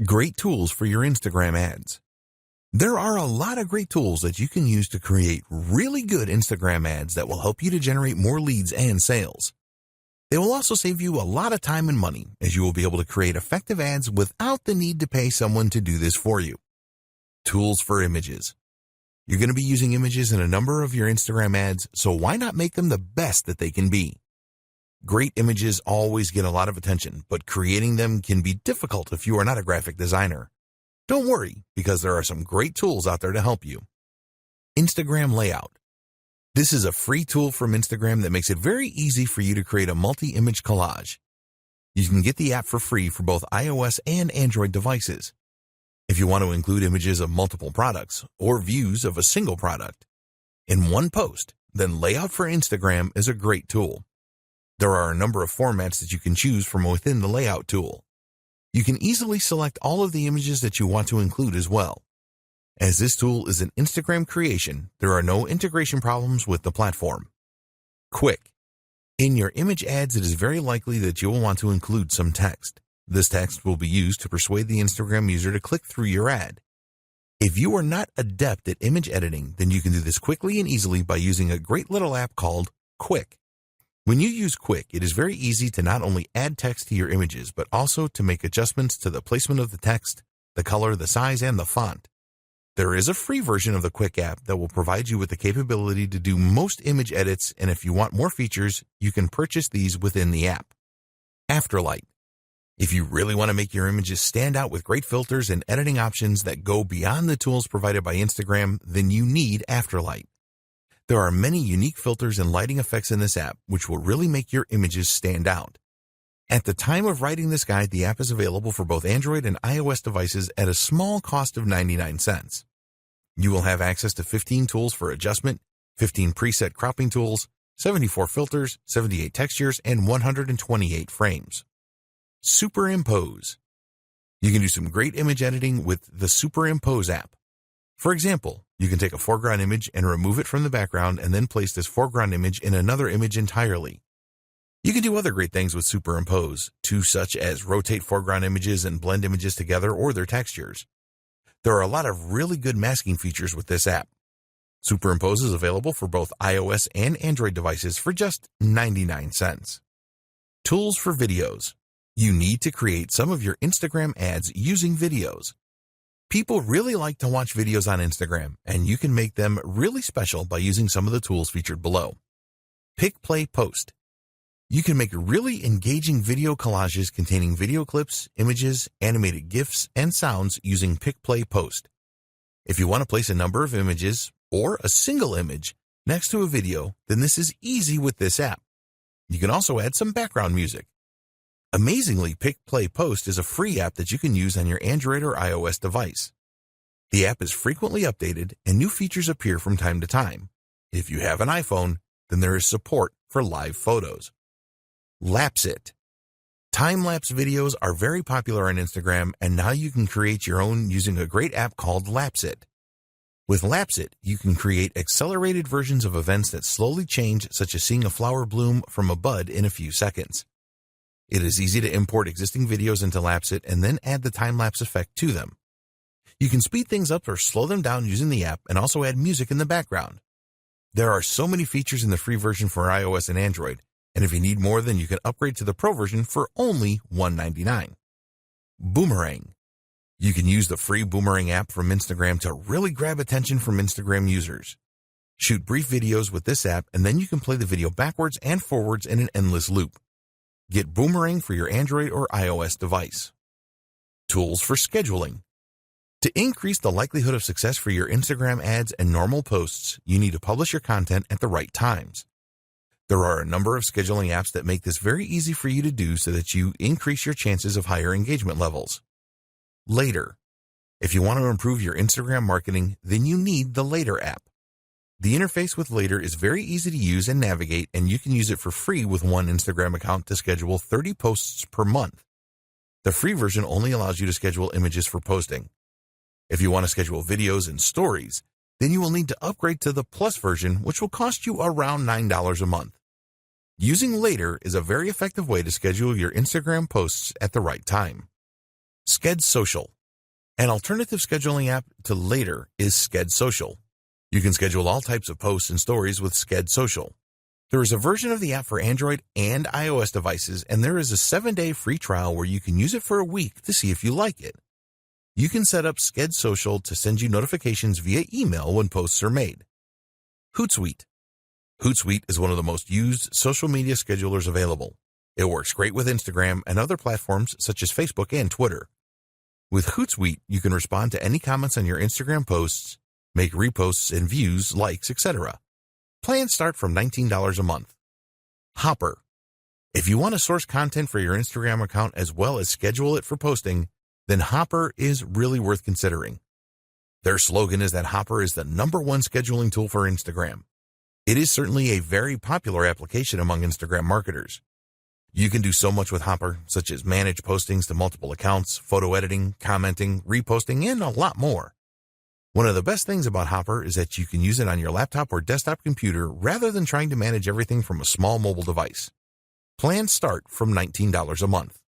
Great tools for your Instagram ads. There are a lot of great tools that you can use to create really good Instagram ads that will help you to generate more leads and sales. They will also save you a lot of time and money, as you will be able to create effective ads without the need to pay someone to do this for you. Tools for images. You're going to be using images in a number of your Instagram ads, so why not make them the best that they can be? Great images always get a lot of attention, but creating them can be difficult if you are not a graphic designer. Don't worry, because there are some great tools out there to help you. Instagram Layout. This is a free tool from Instagram that makes it very easy for you to create a multi-image collage. You can get the app for free for both iOS and Android devices. If you want to include images of multiple products or views of a single product in one post, then Layout for Instagram is a great tool. There are a number of formats that you can choose from within the Layout tool. You can easily select all of the images that you want to include as well. As this tool is an Instagram creation, there are no integration problems with the platform. Quick. In your image ads, it is very likely that you will want to include some text. This text will be used to persuade the Instagram user to click through your ad. If you are not adept at image editing, then you can do this quickly and easily by using a great little app called Quick. When you use Quick, it is very easy to not only add text to your images, but also to make adjustments to the placement of the text, the color, the size, and the font. There is a free version of the Quick app that will provide you with the capability to do most image edits, and if you want more features, you can purchase these within the app. Afterlight. If you really want to make your images stand out with great filters and editing options that go beyond the tools provided by Instagram, then you need Afterlight. There are many unique filters and lighting effects in this app, which will really make your images stand out. At the time of writing this guide, the app is available for both Android and iOS devices at a small cost of 99 cents. You will have access to 15 tools for adjustment, 15 preset cropping tools, 74 filters, 78 textures, and 128 frames. Superimpose. You can do some great image editing with the Superimpose app. For example, you can take a foreground image and remove it from the background and then place this foreground image in another image entirely. You can do other great things with Superimpose, too, such as rotate foreground images and blend images together or their textures. There are a lot of really good masking features with this app. Superimpose is available for both iOS and Android devices for just 99 cents. Tools for videos. You need to create some of your Instagram ads using videos. People really like to watch videos on Instagram, and you can make them really special by using some of the tools featured below. Pick, Play, Post. You can make really engaging video collages containing video clips, images, animated GIFs, and sounds using Pick, Play, Post. If you want to place a number of images, or a single image, next to a video, then this is easy with this app. You can also add some background music. Amazingly, Pick, Play, Post is a free app that you can use on your Android or iOS device. The app is frequently updated and new features appear from time to time. If you have an iPhone, then there is support for live photos. Lapsit. Time-lapse videos are very popular on Instagram, and now you can create your own using a great app called Lapsit. With Lapsit, you can create accelerated versions of events that slowly change, such as seeing a flower bloom from a bud in a few seconds. It is easy to import existing videos into Lapsit and then add the time-lapse effect to them. You can speed things up or slow them down using the app and also add music in the background. There are so many features in the free version for iOS and Android, and if you need more, then you can upgrade to the Pro version for only $1.99. Boomerang. You can use the free Boomerang app from Instagram to really grab attention from Instagram users. Shoot brief videos with this app, and then you can play the video backwards and forwards in an endless loop. Get Boomerang for your Android or iOS device. Tools for scheduling. To increase the likelihood of success for your Instagram ads and normal posts, you need to publish your content at the right times. There are a number of scheduling apps that make this very easy for you to do so that you increase your chances of higher engagement levels. Later. If you want to improve your Instagram marketing, then you need the Later app. The interface with Later is very easy to use and navigate, and you can use it for free with one Instagram account to schedule 30 posts per month. The free version only allows you to schedule images for posting. If you want to schedule videos and stories, then you will need to upgrade to the Plus version, which will cost you around $9 a month. Using Later is a very effective way to schedule your Instagram posts at the right time. Sked Social. An alternative scheduling app to Later is Sked Social. You can schedule all types of posts and stories with Sked Social. There is a version of the app for Android and iOS devices, and there is a 7-day free trial where you can use it for a week to see if you like it. You can set up Sked Social to send you notifications via email when posts are made. Hootsuite. Hootsuite is one of the most used social media schedulers available. It works great with Instagram and other platforms such as Facebook and Twitter. With Hootsuite, you can respond to any comments on your Instagram posts, make reposts and views, likes, etc. Plans start from $19 a month. Hopper. If you want to source content for your Instagram account as well as schedule it for posting, then Hopper is really worth considering. Their slogan is that Hopper is the #1 scheduling tool for Instagram. It is certainly a very popular application among Instagram marketers. You can do so much with Hopper, such as manage postings to multiple accounts, photo editing, commenting, reposting, and a lot more. One of the best things about Hopper is that you can use it on your laptop or desktop computer rather than trying to manage everything from a small mobile device. Plans start from $19 a month.